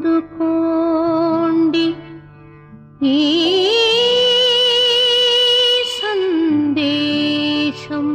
అందుకోండి ఈ సందేశం.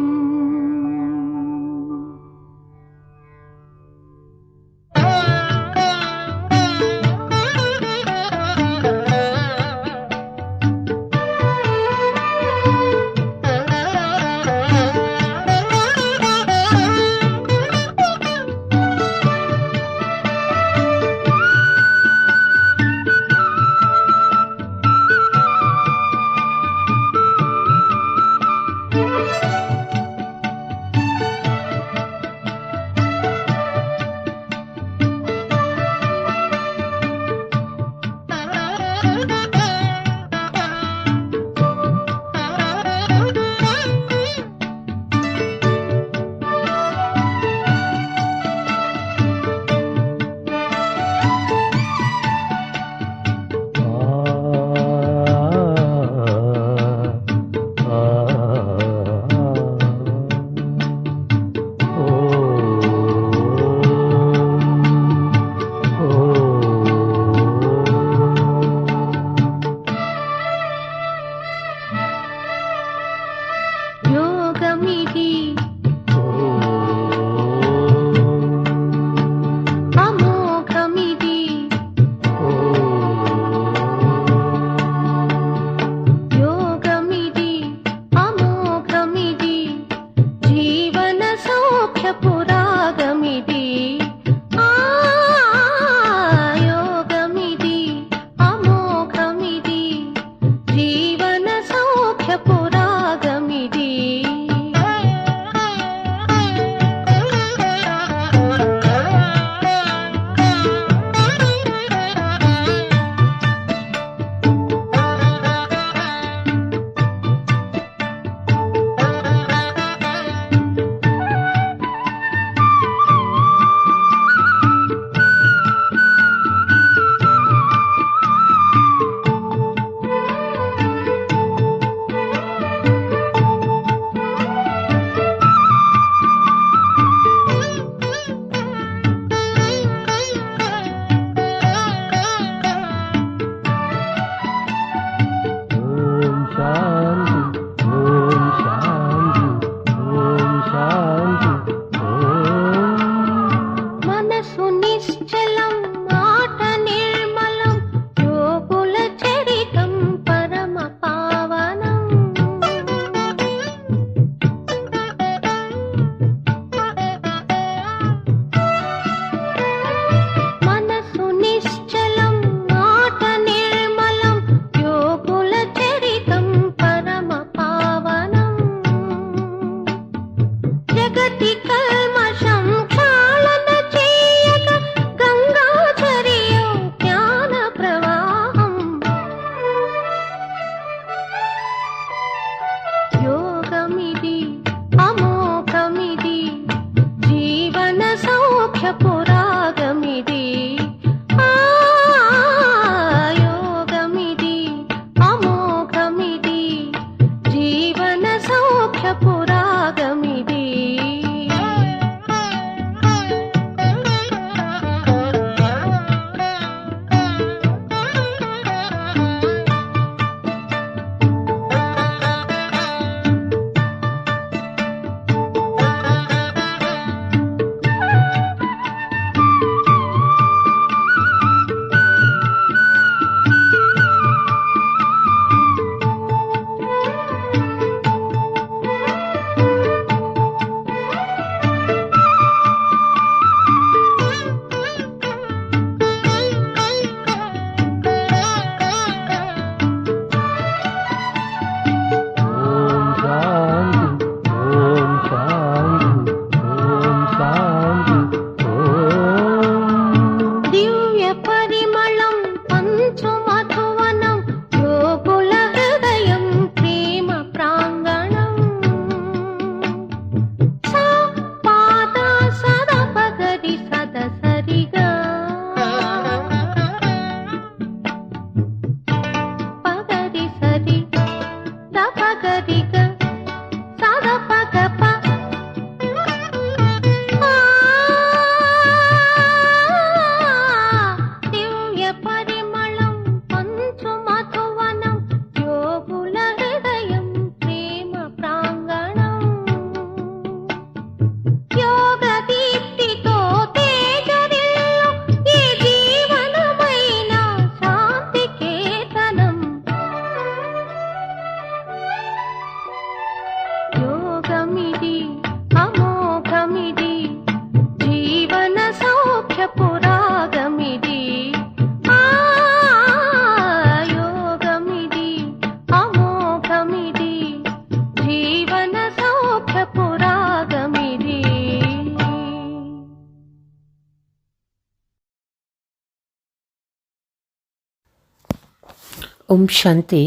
ఓం శాంతి.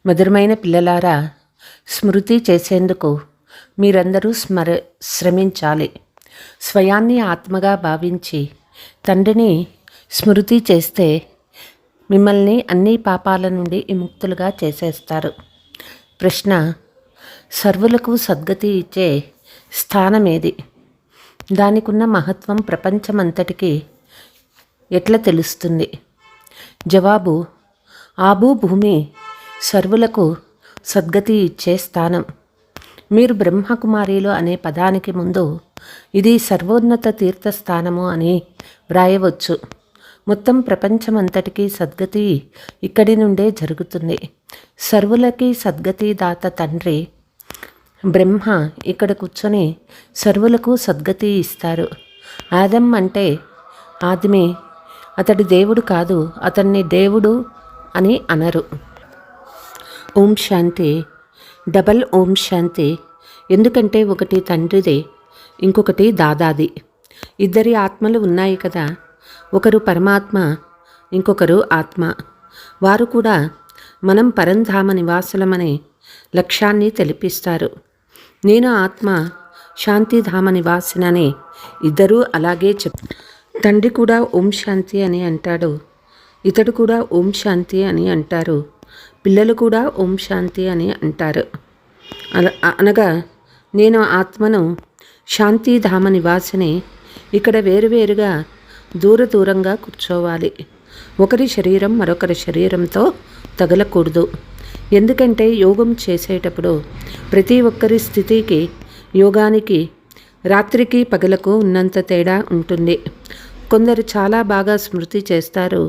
మధురమైన పిల్లలారా, స్మృతి చేసేందుకు మీరందరూ శ్రమించాలి. స్వయాన్ని ఆత్మగా భావించి తండ్రిని స్మృతి చేస్తే మిమ్మల్ని అన్ని పాపాల నుండి విముక్తులుగా చేసేస్తారు. ప్రశ్న: సర్వులకు సద్గతి ఇచ్చే స్థానమేది? దానికున్న మహత్వం ప్రపంచమంతటికి ఎట్లా తెలుస్తుంది? జవాబు: ఆబు భూమి సర్వులకు సద్గతి ఇచ్చే స్థానం. మీరు బ్రహ్మకుమారీలు అనే పదానికి ముందు ఇది సర్వోన్నత తీర్థస్థానము అని వ్రాయవచ్చు. మొత్తం ప్రపంచమంతటికీ సద్గతి ఇక్కడి నుండే జరుగుతుంది. సర్వులకి సద్గతి దాత తండ్రి బ్రహ్మ ఇక్కడ కూర్చొని సర్వులకు సద్గతి ఇస్తారు. ఆదం అంటే ఆదిమి. అతడి దేవుడు కాదు, అతన్ని దేవుడు అని అనరు. ఓం శాంతి. డబల్ ఓం శాంతి. ఎందుకంటే ఒకటి తండ్రిది, ఇంకొకటి దాదాది. ఇద్దరి ఆత్మలు ఉన్నాయి కదా, ఒకరు పరమాత్మ, ఇంకొకరు ఆత్మ. వారు కూడా మనం పరంధామ నివాసులమనే లక్ష్యాన్ని తెలిపిస్తారు. నేను ఆత్మ, శాంతిధామ నివాసినని ఇద్దరూ అలాగే తండ్రి కూడా ఓం శాంతి అని అంటాడు, ఇతడు కూడా ఓం శాంతి అని అంటారు, పిల్లలు కూడా ఓం శాంతి అని అంటారు. అనగా నేను ఆత్మను, శాంతిధామ నివాసిని. ఇక్కడ వేరువేరుగా దూరంగా కూర్చోవాలి. ఒకరి శరీరం మరొకరి శరీరంతో తగలకూడదు. ఎందుకంటే యోగం చేసేటప్పుడు ప్రతి ఒక్కరి స్థితికి, యోగానికి, రాత్రికి పగలకు ఉన్నంత తేడా ఉంటుంది. కొందరు చాలా బాగా స్మృతి చేస్తారు,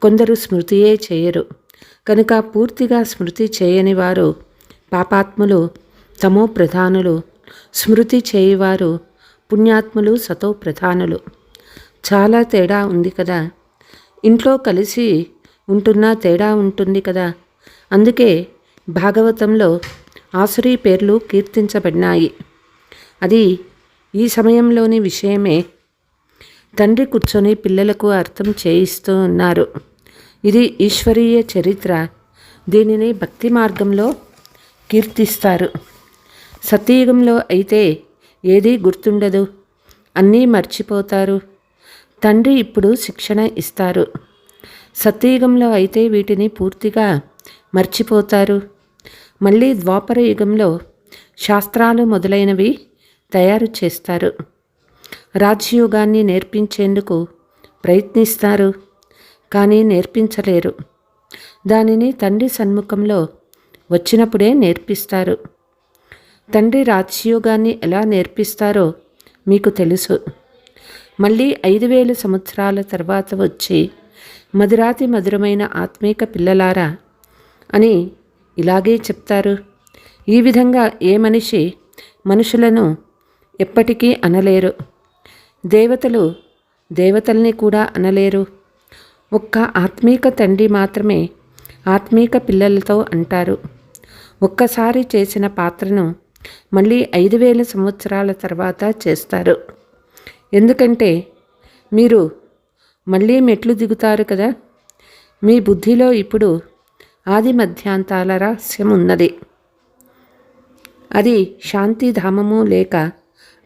కొందరు స్మృతియే చేయరు. కనుక పూర్తిగా స్మృతి చేయని వారు పాపాత్ములు, తమో ప్రధానులు. స్మృతి చేయవారు పుణ్యాత్ములు, సతో ప్రధానులు. చాలా తేడా ఉంది కదా. ఇంట్లో కలిసి ఉంటున్నా తేడా ఉంటుంది కదా. అందుకే భాగవతంలో ఆసురీ పేర్లు కీర్తించబడినాయి. అది ఈ సమయంలోని విషయమే. తండ్రి కూర్చొని పిల్లలకు అర్థం చేయిస్తూ ఉన్నారు. ఇది ఈశ్వరీయ చరిత్ర. దీనిని భక్తి మార్గంలో కీర్తిస్తారు. సత్యయుగంలో అయితే ఏదీ గుర్తుండదు, అన్నీ మర్చిపోతారు. తండ్రి ఇప్పుడు శిక్షణ ఇస్తారు. సత్యయుగంలో అయితే వీటిని పూర్తిగా మర్చిపోతారు. మళ్ళీ ద్వాపర యుగంలో శాస్త్రాలు మొదలైనవి తయారు చేస్తారు. రాజయోగాన్ని నేర్పించేందుకు ప్రయత్నిస్తారు, కానీ నేర్పించలేరు. దానిని తండ్రి సన్ముఖంలో వచ్చినప్పుడే నేర్పిస్తారు. తండ్రి రాజయోగాన్ని ఎలా నేర్పిస్తారో మీకు తెలుసు. మళ్ళీ 5000 సంవత్సరాల తర్వాత వచ్చి మధురాతి మధురమైన ఆత్మీక పిల్లలారా అని ఇలాగే చెప్తారు. ఈ విధంగా ఏ మనిషి మనుషులను ఎప్పటికీ అనలేరు. దేవతలు దేవతల్ని కూడా అనలేరు. ఒక్క ఆత్మీక తండ్రి మాత్రమే ఆత్మీక పిల్లలతో అంటారు. ఒక్కసారి చేసిన పాత్రను మళ్ళీ 5000 సంవత్సరాల తర్వాత చేస్తారు. ఎందుకంటే మీరు మళ్ళీ మెట్లు దిగుతారు కదా. మీ బుద్ధిలో ఇప్పుడు ఆది మధ్యాంతాల రహస్యం ఉన్నది. అది శాంతిధామము లేక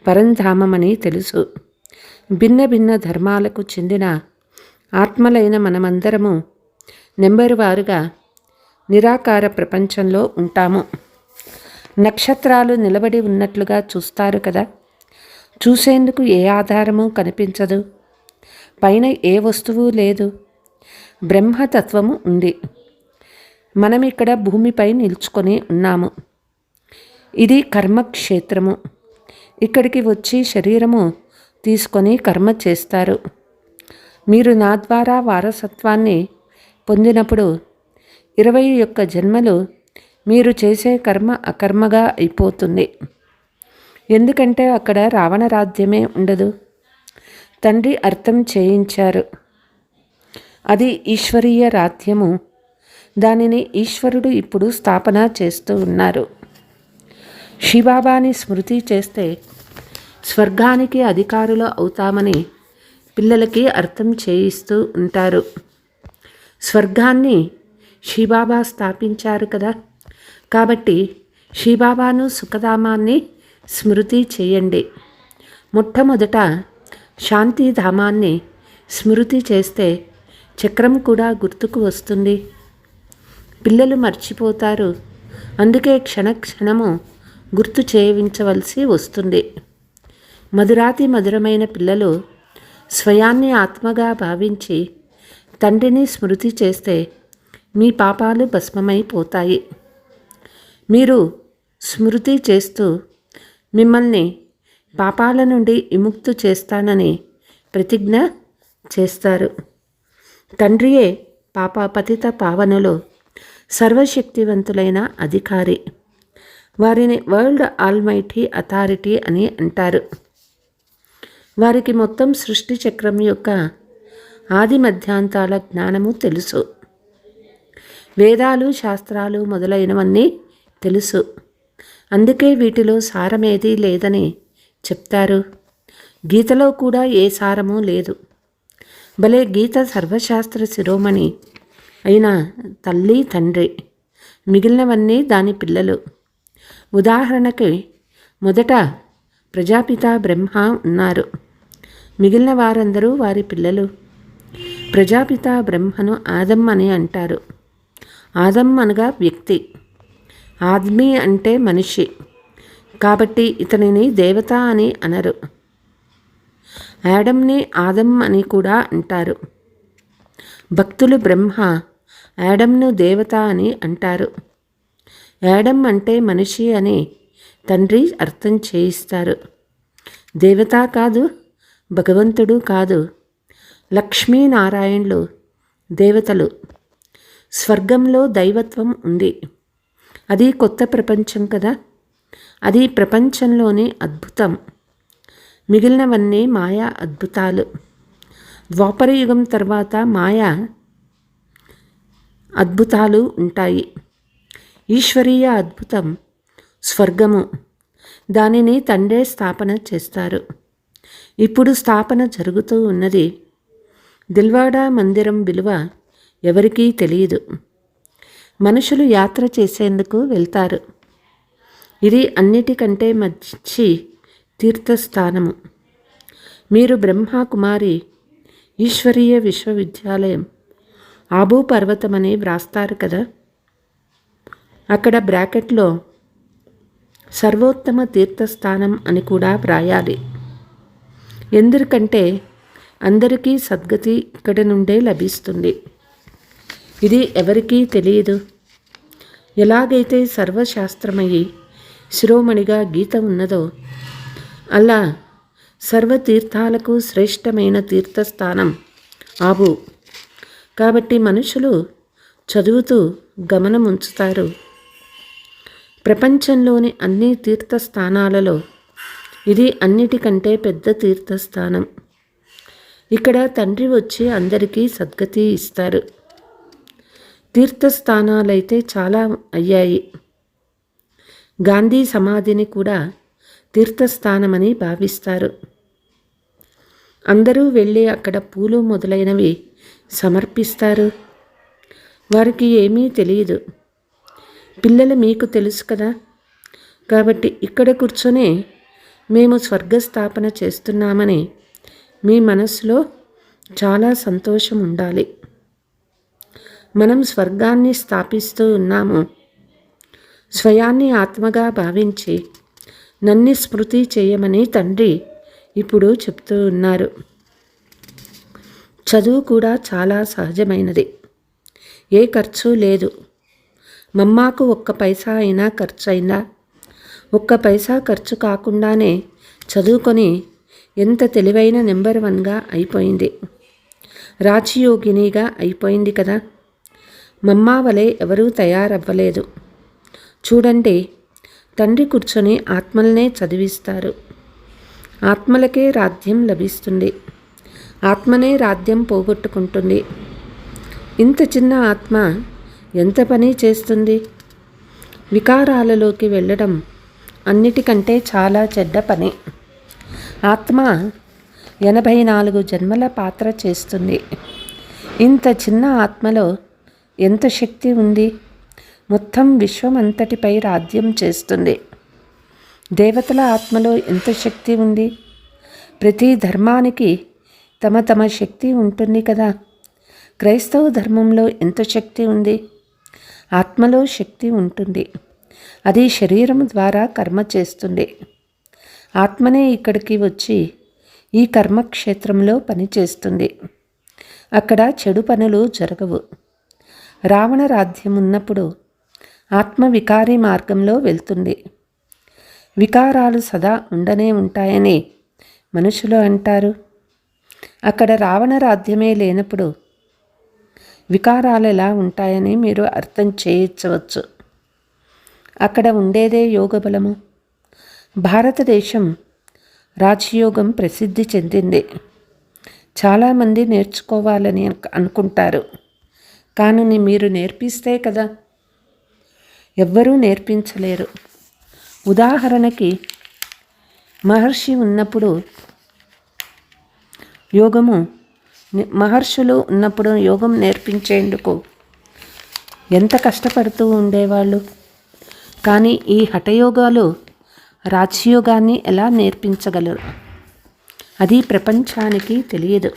పరంధామమని తెలుసు. భిన్న భిన్న ధర్మాలకు చెందిన ఆత్మలైన మనమందరము నెంబరు వారుగా నిరాకార ప్రపంచంలో ఉంటాము. నక్షత్రాలు నిలబడి ఉన్నట్లుగా చూస్తారు కదా. చూసేందుకు ఏ ఆధారము కనిపించదు, పైన ఏ వస్తువు లేదు. బ్రహ్మతత్వము ఉంది. మనం ఇక్కడ భూమిపై నిల్చుకొని ఉన్నాము. ఇది కర్మక్షేత్రము. ఇక్కడికి వచ్చి శరీరము తీసుకొని కర్మ చేస్తారు. మీరు నా ద్వారా వారసత్వాన్ని పొందినప్పుడు 21 జన్మలు మీరు చేసే కర్మ అకర్మగా అయిపోతుంది. ఎందుకంటే అక్కడ రావణ రాజ్యమే ఉండదు. తండ్రి అర్థం చేయించారు. అది ఈశ్వరీయ రాజ్యము. దానిని ఈశ్వరుడు ఇప్పుడు స్థాపన చేస్తూ ఉన్నారు. శివబాబాని స్మృతి చేస్తే స్వర్గానికి అధికారులు అవుతామని పిల్లలకి అర్థం చేయిస్తూ ఉంటారు. స్వర్గాన్ని శివబాబా స్థాపించారు కదా. కాబట్టి శివబాబాను సుఖధామాన్ని స్మృతి చేయండి. మొట్టమొదట శాంతిధామాన్ని స్మృతి చేస్తే చక్రం కూడా గుర్తుకు వస్తుంది. పిల్లలు మర్చిపోతారు. అందుకే క్షణక్షణము గుర్తు చేయించవలసి వస్తుంది. మధురాతి మధురమైన పిల్లలు స్వయాన్ని ఆత్మగా భావించి తండ్రిని స్మృతి చేస్తే మీ పాపాలు భస్మమైపోతాయి. మీరు స్మృతి చేస్తూ మిమ్మల్ని పాపాల నుండి విముక్తి చేస్తానని ప్రతిజ్ఞ చేస్తారు. తండ్రియే పతిత పావనులు, సర్వశక్తివంతులైన అధికారి. వారిని వరల్డ్ ఆల్మైటీ అథారిటీ అని అంటారు. వారికి మొత్తం సృష్టి చక్రం యొక్క ఆది మధ్యాంతాల జ్ఞానము తెలుసు. వేదాలు, శాస్త్రాలు మొదలైనవన్నీ తెలుసు. అందుకే వీటిలో సారమేదీ లేదని చెప్తారు. గీతలో కూడా ఏ సారము లేదు. భలే గీత సర్వశాస్త్ర శిరోమణి అయిన తల్లి, తండ్రి, మిగిలినవన్నీ దాని పిల్లలు. ఉదాహరణకి మొదట ప్రజాపిత బ్రహ్మ ఉన్నారు. మిగిలిన వారందరూ వారి పిల్లలు. ప్రజాపిత బ్రహ్మను ఆదం అని అంటారు. ఆదం అనగా వ్యక్తి, ఆద్మీ అంటే మనిషి. కాబట్టి ఇతనిని దేవత అని అనరు. యాడమ్ని ఆదం అని కూడా అంటారు. భక్తులు బ్రహ్మ, యాడమ్ను దేవత అని అంటారు. యాడమ్ అంటే మనిషి అని తండ్రి అర్థం చేయిస్తారు. దేవత కాదు, భగవంతుడు కాదు. లక్ష్మీనారాయణులు దేవతలు. స్వర్గంలో దైవత్వం ఉంది. అది కొత్త ప్రపంచం కదా. అది ప్రపంచంలోని అద్భుతం. మిగిలినవన్నీ మాయా అద్భుతాలు. ద్వాపరయుగం తర్వాత మాయా అద్భుతాలు ఉంటాయి. ఈశ్వరీయ అద్భుతం స్వర్గము. దానిని తండ్రే స్థాపన చేస్తారు. ఇప్పుడు స్థాపన జరుగుతూ ఉన్నది. దిల్వాడా మందిరం విలువ ఎవరికీ తెలియదు. మనుషులు యాత్ర చేసేందుకు వెళ్తారు. ఇది అన్నిటికంటే మంచి తీర్థస్థానము. మీరు బ్రహ్మకుమారి ఈశ్వరీయ విశ్వవిద్యాలయం ఆబూ పర్వతమని వ్రాస్తారు కదా. అక్కడ బ్రాకెట్లో సర్వోత్తమ తీర్థస్థానం అని కూడా వ్రాయాలి. ఎందుకంటే అందరికీ సద్గతి ఇక్కడ నుండే లభిస్తుంది. ఇది ఎవరికీ తెలియదు. ఎలాగైతే సర్వశాస్త్రమయ్యి శిరోమణిగా గీత ఉన్నదో అలా సర్వతీర్థాలకు శ్రేష్టమైన తీర్థస్థానం ఆబు. కాబట్టి మనుషులు చదువుతూ గమనం ఉంచుతారు. ప్రపంచంలోని అన్ని తీర్థస్థానాలలో ఇది అన్నిటికంటే పెద్ద తీర్థస్థానం. ఇక్కడ తండ్రి వచ్చి అందరికీ సద్గతి ఇస్తారు. తీర్థస్థానాలైతే చాలా అయ్యాయి. గాంధీ సమాధిని కూడా తీర్థస్థానమని భావిస్తారు. అందరూ వెళ్ళి అక్కడ పూలు మొదలైనవి సమర్పిస్తారు. వారికి ఏమీ తెలియదు. పిల్లలు మీకు తెలుసు కదా. కాబట్టి ఇక్కడ కూర్చొని మేము స్వర్గస్థాపన చేస్తున్నామని మీ మనసులో చాలా సంతోషం ఉండాలి. మనం స్వర్గాన్ని స్థాపిస్తూ ఉన్నాము. స్వయాన్ని ఆత్మగా భావించి నన్ను స్మృతి చేయమని తండ్రి ఇప్పుడు చెప్తూ ఉన్నారు. చదువు కూడా చాలా సహజమైనది. ఏ ఖర్చు లేదు. మమ్మాకు ఒక్క పైసా అయినా ఖర్చు అయిందా? ఒక్క పైసా ఖర్చు కాకుండానే చదువుకొని ఎంత తెలివైన నెంబర్ 1గా అయిపోయింది. రాజయోగినిగా అయిపోయింది కదా. మమ్మా వలె ఎవరూ తయారవ్వలేదు. చూడండి, తండ్రి కూర్చొని ఆత్మలనే చదివిస్తారు. ఆత్మలకే రాధ్యం లభిస్తుంది. ఆత్మనే రాధ్యం పోగొట్టుకుంటుంది. ఇంత చిన్న ఆత్మ ఎంత పని చేస్తుంది? వికారాలలోకి వెళ్ళడం అన్నిటికంటే చాలా చెడ్డ పని. ఆత్మ 84 జన్మల పాత్ర చేస్తుంది. ఇంత చిన్న ఆత్మలో ఎంత శక్తి ఉంది? మొత్తం విశ్వం అంతటిపై రాజ్యం చేస్తుంది. దేవతల ఆత్మలో ఎంత శక్తి ఉంది? ప్రతి ధర్మానికి తమ తమ శక్తి ఉంటుంది కదా. క్రైస్తవ ధర్మంలో ఎంత శక్తి ఉంది? ఆత్మలో శక్తి ఉంటుంది. అది శరీరం ద్వారా కర్మ చేస్తుంది. ఆత్మనే ఇక్కడికి వచ్చి ఈ కర్మక్షేత్రంలో పనిచేస్తుంది. అక్కడ చెడు పనులు జరగవు. రావణ రాజ్యం ఉన్నప్పుడు ఆత్మ వికారి మార్గంలో వెళ్తుంది. వికారాలు సదా ఉండనే ఉంటాయని మనుషులు అంటారు. అక్కడ రావణ రాజ్యమే లేనప్పుడు వికారాలు ఎలా ఉంటాయని మీరు అర్థం చేయించవచ్చు. అక్కడ ఉండేదే యోగబలము. భారతదేశం రాజయోగం ప్రసిద్ధి చెందింది. చాలామంది నేర్చుకోవాలని అనుకుంటారు. కానీ మీరు నేర్పిస్తే కదా. ఎవ్వరూ నేర్పించలేరు. ఉదాహరణకి మహర్షి ఉన్నప్పుడు మహర్షులు ఉన్నప్పుడు యోగం నేర్పించేందుకు ఎంత కష్టపడుతూ ఉండేవాళ్ళు. కానీ ఈ హఠయోగాలు రాజయోగాన్ని ఎలా నేర్పించగలరు? అది ప్రపంచానికి తెలియదు.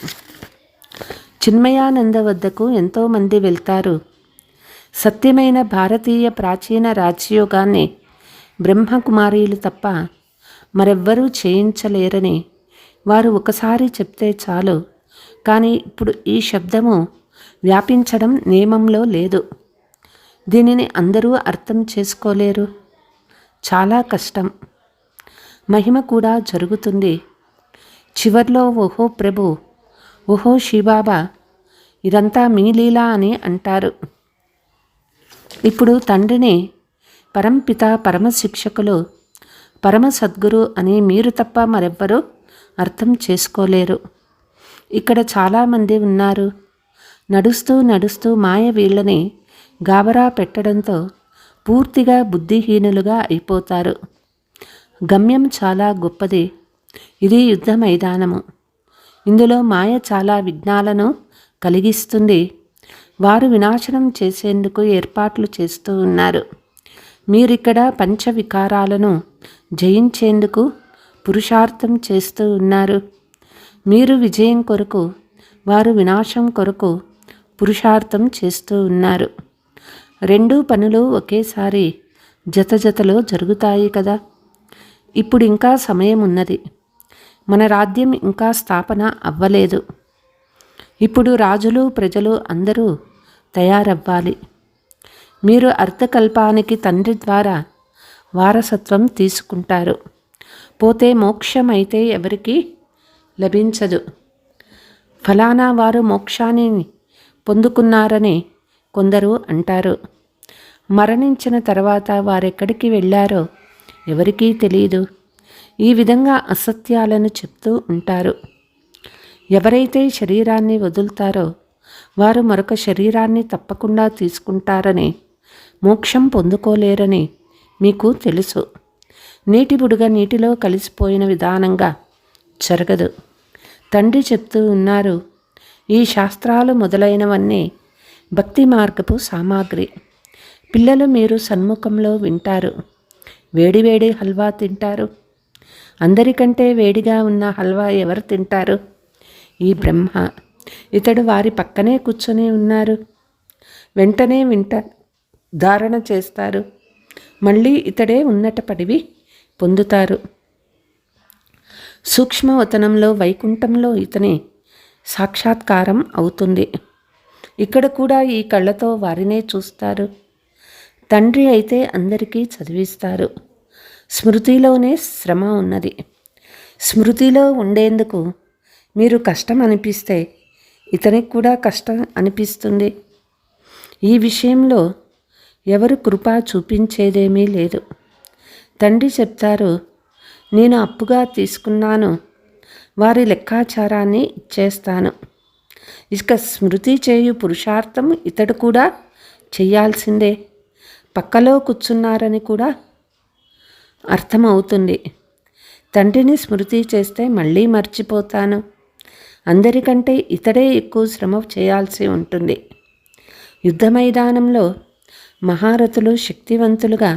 చిన్మయానంద వద్దకు ఎంతోమంది వెళ్తారు. సత్యమైన భారతీయ ప్రాచీన రాజయోగాన్ని బ్రహ్మకుమారీలు తప్ప మరెవ్వరూ చేయించలేరని వారు ఒకసారి చెప్తే చాలు. కానీ ఇప్పుడు ఈ శబ్దము వ్యాపించడం నియమంలో లేదు. దీనిని అందరూ అర్థం చేసుకోలేరు. చాలా కష్టం. మహిమ కూడా జరుగుతుంది. చివర్లో ఓహో ప్రభు, ఓహో శివబాబా, ఇదంతా మీ లీలా అని అంటారు. ఇప్పుడు తండ్రిని పరంపిత పరమ శిక్షకులు పరమ సద్గురు అని మీరు తప్ప మరెవ్వరూ అర్థం చేసుకోలేరు. ఇక్కడ చాలామంది ఉన్నారు. నడుస్తూ నడుస్తూ మాయ వీళ్ళని గాబరా పెట్టడంతో పూర్తిగా బుద్ధిహీనులుగా అయిపోతారు. గమ్యం చాలా గొప్పది. ఇది యుద్ధ మైదానము. ఇందులో మాయ చాలా విఘ్నాలను కలిగిస్తుంది. వారు వినాశనం చేసేందుకు ఏర్పాట్లు చేస్తూ ఉన్నారు. మీరిక్కడ పంచవికారాలను జయించేందుకు పురుషార్థం చేస్తూ ఉన్నారు. మీరు విజయం కొరకు, వారు వినాశం కొరకు పురుషార్థం చేస్తూ ఉన్నారు. రెండు పనులు ఒకేసారి జతలో జరుగుతాయి కదా. ఇప్పుడు ఇంకా సమయం ఉన్నది. మన రాజ్యం ఇంకా స్థాపన అవ్వలేదు. ఇప్పుడు రాజులు ప్రజలు అందరూ తయారవ్వాలి. మీరు అర్థకల్పానికి తండ్రి ద్వారా వారసత్వం తీసుకుంటారు. పోతే మోక్షం అయితే ఎవరికీ లభించదు. ఫలానా వారు మోక్షాన్ని పొందుకున్నారని కొందరు అంటారు. మరణించిన తర్వాత వారెక్కడికి వెళ్ళారో ఎవరికీ తెలియదు. ఈ విధంగా అసత్యాలను చెప్తూ ఉంటారు. ఎవరైతే శరీరాన్ని వదులుతారో వారు మరొక శరీరాన్ని తప్పకుండా తీసుకుంటారని, మోక్షం పొందుకోలేరని మీకు తెలుసు. నీటి బుడగ నీటిలో కలిసిపోయిన విధానంగా జరగదు. తండ్రి చెప్తూ ఉన్నారు, ఈ శాస్త్రాలు మొదలైనవన్నీ భక్తి మార్గపు సామాగ్రి. పిల్లలు మీరు సన్ముఖంలో వింటారు. వేడివేడి హల్వా తింటారు. అందరికంటే వేడిగా ఉన్న హల్వా ఎవరు తింటారు? ఈ బ్రహ్మ. ఇతడు వారి పక్కనే కూర్చొని ఉన్నారు. వెంటనే ధారణ చేస్తారు. మళ్ళీ ఇతడే ఉన్నట పడివి పొందుతారు. సూక్ష్మవతనంలో వైకుంఠంలో ఇతని సాక్షాత్కారం అవుతుంది. ఇక్కడ కూడా ఈ కళ్ళతో వారినే చూస్తారు. తండ్రి అయితే అందరికీ చదివిస్తారు. స్మృతిలోనే శ్రమ ఉన్నది. స్మృతిలో ఉండేందుకు మీరు కష్టం అనిపిస్తే ఇతనికి కూడా కష్టం అనిపిస్తుంది. ఈ విషయంలో ఎవరు కృప చూపించేదేమీ లేదు. తండ్రి చెప్తారు, నేను అప్పుగా తీసుకున్నాను, వారి లెక్కాచారాన్ని ఇచ్చేస్తాను. ఇక స్మృతి చేయు పురుషార్థం ఇతడు కూడా చెయ్యాల్సిందే. పక్కలో కూర్చున్నారని కూడా అర్థమవుతుంది. తండ్రిని స్మృతి చేస్తే మళ్ళీ మర్చిపోతాను. అందరికంటే ఇతడే ఎక్కువ శ్రమ చేయాల్సి ఉంటుంది. యుద్ధ మైదానంలో మహారథులు శక్తివంతులుగా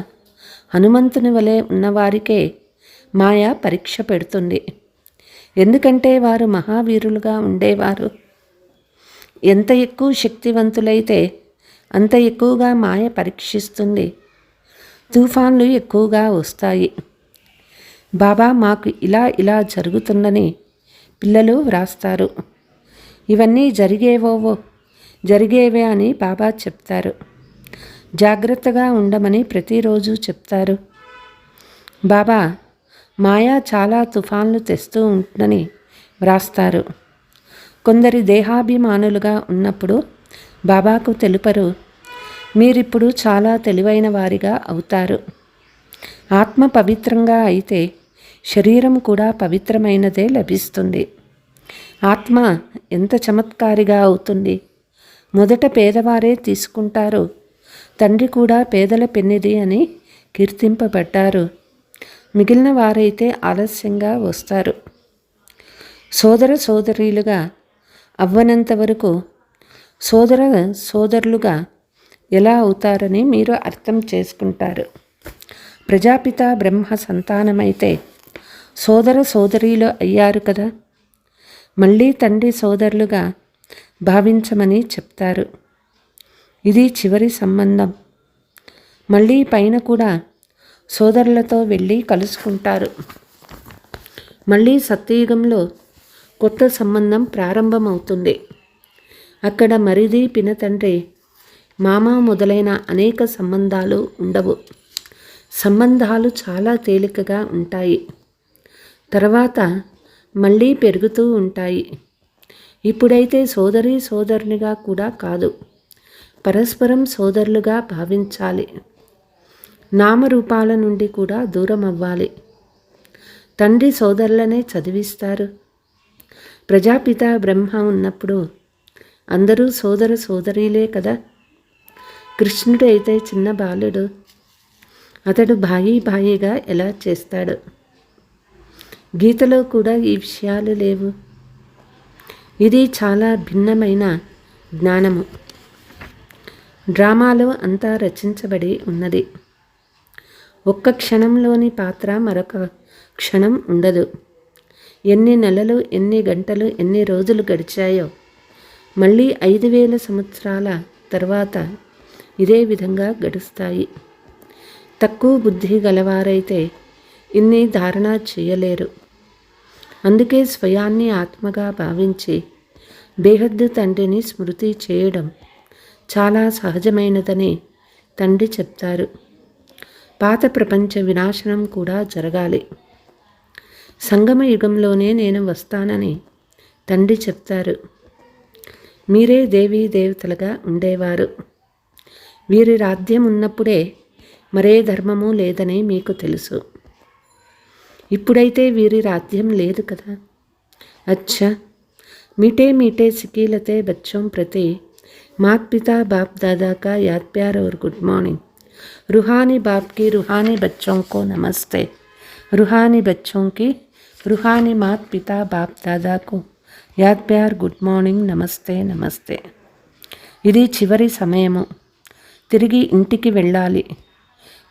హనుమంతుని వలె ఉన్నవారికే మాయ పరీక్ష పెడుతుంది. ఎందుకంటే వారు మహావీరులుగా ఉండేవారు. ఎంత ఎక్కువ శక్తివంతులైతే అంత ఎక్కువగా మాయ పరీక్షిస్తుంది. తుఫాన్లు ఎక్కువగా వస్తాయి. బాబా మాకు ఇలా జరుగుతుందని పిల్లలు వ్రాస్తారు. ఇవన్నీ జరిగేవే అని బాబా చెప్తారు. జాగ్రత్తగా ఉండమని ప్రతిరోజు చెప్తారు. బాబా మాయా చాలా తుఫాన్లు తెస్తూ ఉంటుందని వ్రాస్తారు. కొందరి దేహాభిమానులుగా ఉన్నప్పుడు బాబాకు తెలుపరు. మీరిప్పుడు చాలా తెలివైన వారిగా అవుతారు. ఆత్మ పవిత్రంగా అయితే శరీరం కూడా పవిత్రమైనదే లభిస్తుంది. ఆత్మ ఎంత చమత్కారిగా అవుతుంది. మొదట పేదవారే తీసుకుంటారు. తండ్రి కూడా పేదల పెన్నిది అని కీర్తింపబడ్డారు. మిగిలిన వారైతే ఆలస్యంగా వస్తారు. సోదరీలుగా అవ్వనంత వరకు సోదరులుగా ఎలా అవుతారని మీరు అర్థం చేసుకుంటారు. ప్రజాపిత బ్రహ్మ సంతానమైతే సోదరీలు అయ్యారు కదా. మళ్ళీ తండ్రి సోదరులుగా భావించమని చెప్తారు. ఇది చివరి సంబంధం. మళ్ళీ పైన కూడా సోదరులతో వెళ్ళి కలుసుకుంటారు. మళ్ళీ సత్యయుగంలో కొత్త సంబంధం ప్రారంభమవుతుంది. అక్కడ మరిది పినతండ్రి మామ మొదలైన అనేక సంబంధాలు ఉండవు. సంబంధాలు చాలా తేలికగా ఉంటాయి. తర్వాత మళ్ళీ పెరుగుతూ ఉంటాయి. ఇప్పుడైతే సోదరునిగా కూడా కాదు, పరస్పరం సోదరులుగా భావించాలి. నామరూపాల నుండి కూడా దూరం అవ్వాలి. తండ్రి సోదరులనే చదివిస్తారు. ప్రజాపిత బ్రహ్మ ఉన్నప్పుడు అందరూ సోదరీలే కదా. కృష్ణుడు అయితే చిన్న బాలుడు. అతడు భాయిగా ఎలా చేస్తాడు? గీతలో కూడా ఈ విషయాలు లేవు. ఇది చాలా భిన్నమైన జ్ఞానము. డ్రామాలో అంతా రచించబడి ఉన్నది. ఒక్క క్షణంలోని పాత్ర మరొక క్షణం ఉండదు. ఎన్ని నెలలు, ఎన్ని గంటలు, ఎన్ని రోజులు గడిచాయో మళ్ళీ 5000 సంవత్సరాల తర్వాత ఇదే విధంగా గడుస్తాయి. తక్కువ బుద్ధి గలవారైతే ఇన్ని ధారణ చేయలేరు. అందుకే స్వయాన్ని ఆత్మగా భావించి బేహద్దు తండ్రిని స్మృతి చేయడం చాలా సహజమైనదని తండ్రి చెప్తారు. పాత ప్రపంచ వినాశనం కూడా జరగాలి. సంగమ యుగంలోనే నేను వస్తానని తండ్రి చెప్తారు. మీరే దేవీ దేవతలుగా ఉండేవారు. వీరి రాజ్యం ఉన్నప్పుడే మరే ధర్మము లేదని మీకు తెలుసు. ఇప్పుడైతే వీరి రాజ్యం లేదు కదా. అచ్చా, మీటే సికీలతే బచ్చోం ప్రతి मात पिता बाप दादा का याद प्यार और गुड मॉर्निंग। रूहानी बाप की रूहानी बच्चों को नमस्ते। रूहानी बच्चों की रूहानी मात पिता बाप दादा को याद प्यार गुड मॉर्निंग नमस्ते नमस्ते। ఇది చివరి సమయము. తిరిగి ఇంటికి వెళ్ళాలి.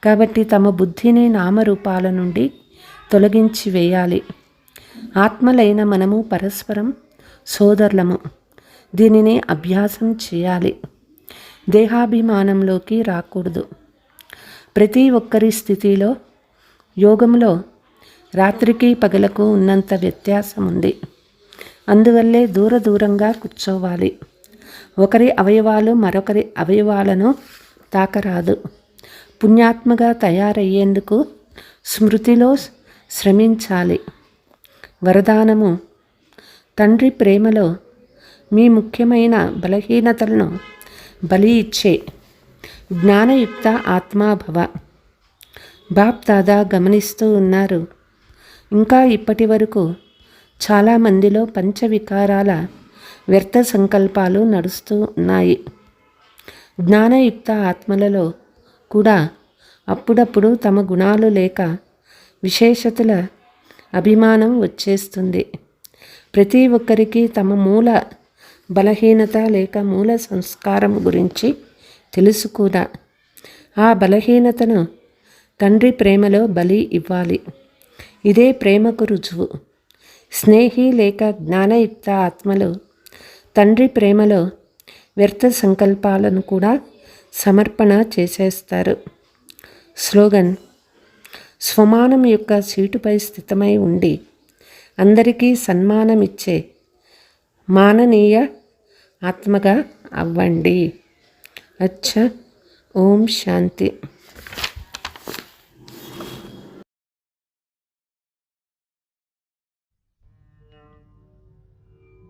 కాబట్టి తమ బుద్ధిని నామరూపాల నుండి తొలగించి వేయాలి. ఆత్మలైన మనము పరస్పరం సోదరులము. దీనిని అభ్యాసం చేయాలి. దేహాభిమానంలోకి రాకూడదు. ప్రతి ఒక్కరి స్థితిలో యోగంలో రాత్రికి పగలకు ఉన్నంత వ్యత్యాసం ఉంది. అందువల్లే దూరంగా కూర్చోవాలి. ఒకరి అవయవాలు మరొకరి అవయవాలను తాకరాదు. పుణ్యాత్మగా తయారయ్యేందుకు స్మృతిలో శ్రమించాలి. వరదానము: తండ్రి ప్రేమలో మీ ముఖ్యమైన బలహీనతలను బలి ఇచ్చే జ్ఞానయుక్త ఆత్మాభవ. బాప్ దాదా గమనిస్తూ ఉన్నారు. ఇంకా ఇప్పటి వరకు చాలామందిలో పంచవికారాల వ్యర్థ సంకల్పాలు నడుస్తూ ఉన్నాయి. జ్ఞానయుక్త ఆత్మలలో కూడా అప్పుడప్పుడు తమ గుణాలు లేక విశేషతల అభిమానం వచ్చేస్తుంది. ప్రతి ఒక్కరికి తమ మూల బలహీనత లేక మూల సంస్కారం గురించి తెలుసుకుదా. ఆ బలహీనతను తండ్రి ప్రేమలో బలి ఇవ్వాలి. ఇదే ప్రేమకు రుజువు. స్నేహి లేక జ్ఞానయుక్త ఆత్మలు తండ్రి ప్రేమలో వ్యర్థ సంకల్పాలను కూడా సమర్పణ చేసేస్తారు. స్లోగన్: స్వమానం యొక్క సీటుపై స్థితమై ఉండి అందరికీ సన్మానమిచ్చే మాననీయ ఆత్మగా అవ్వండి. అచ్చా. ఓం శాంతి.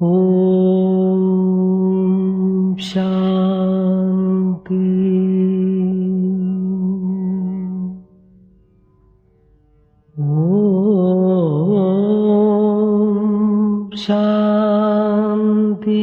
ఓం శాంతి. ఓం శాంతి.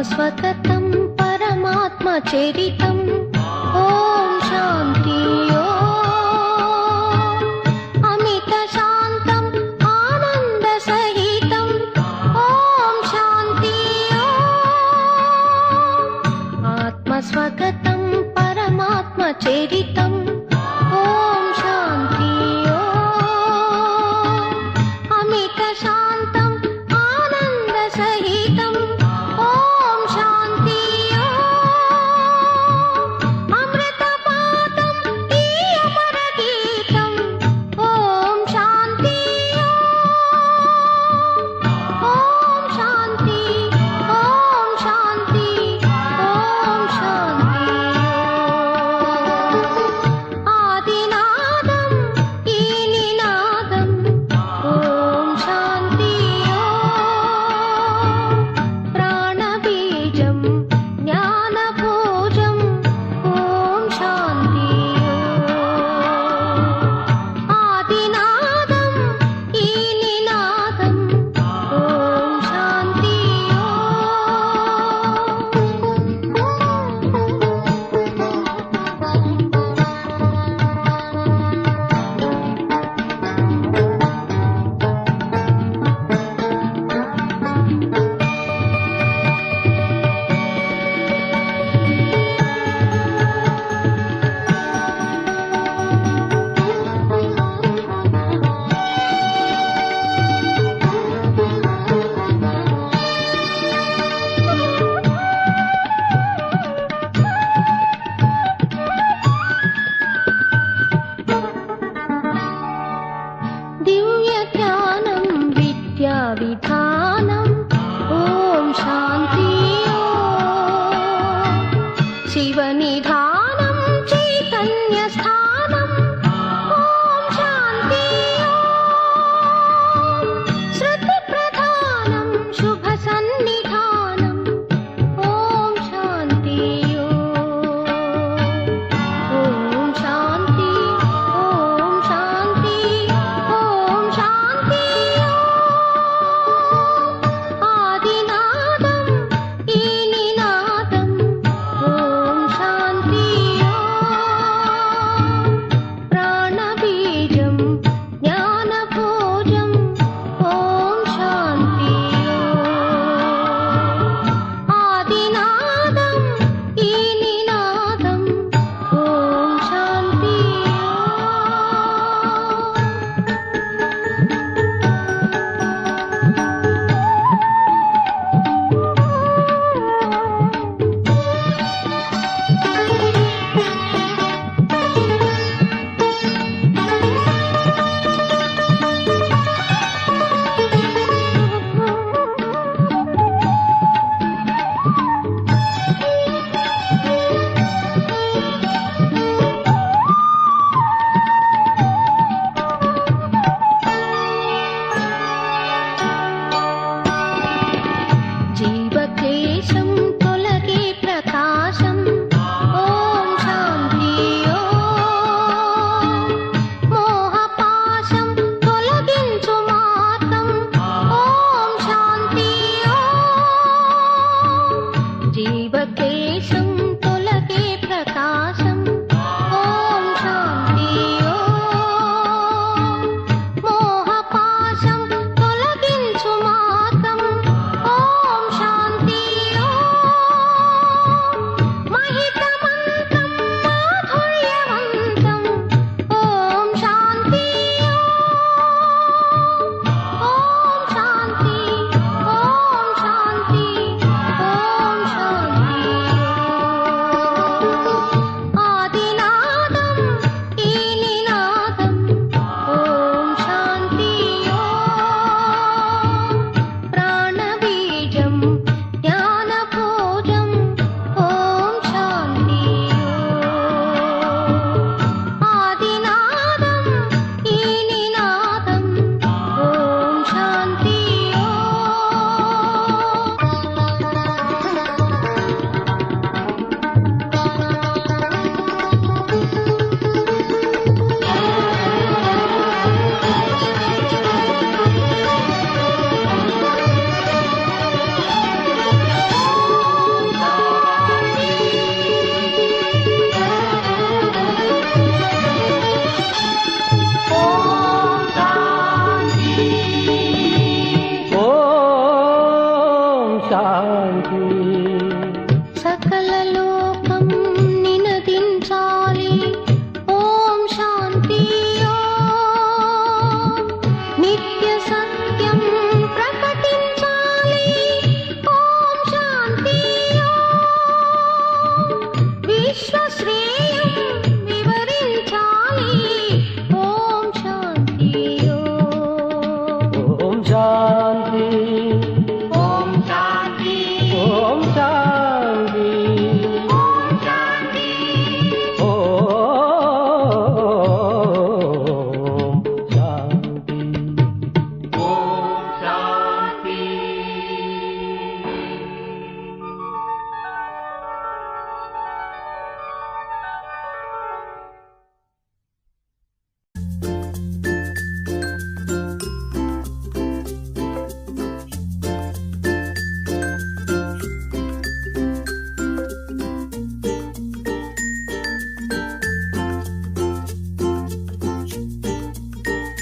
स्वगतं परमात्मा चरितं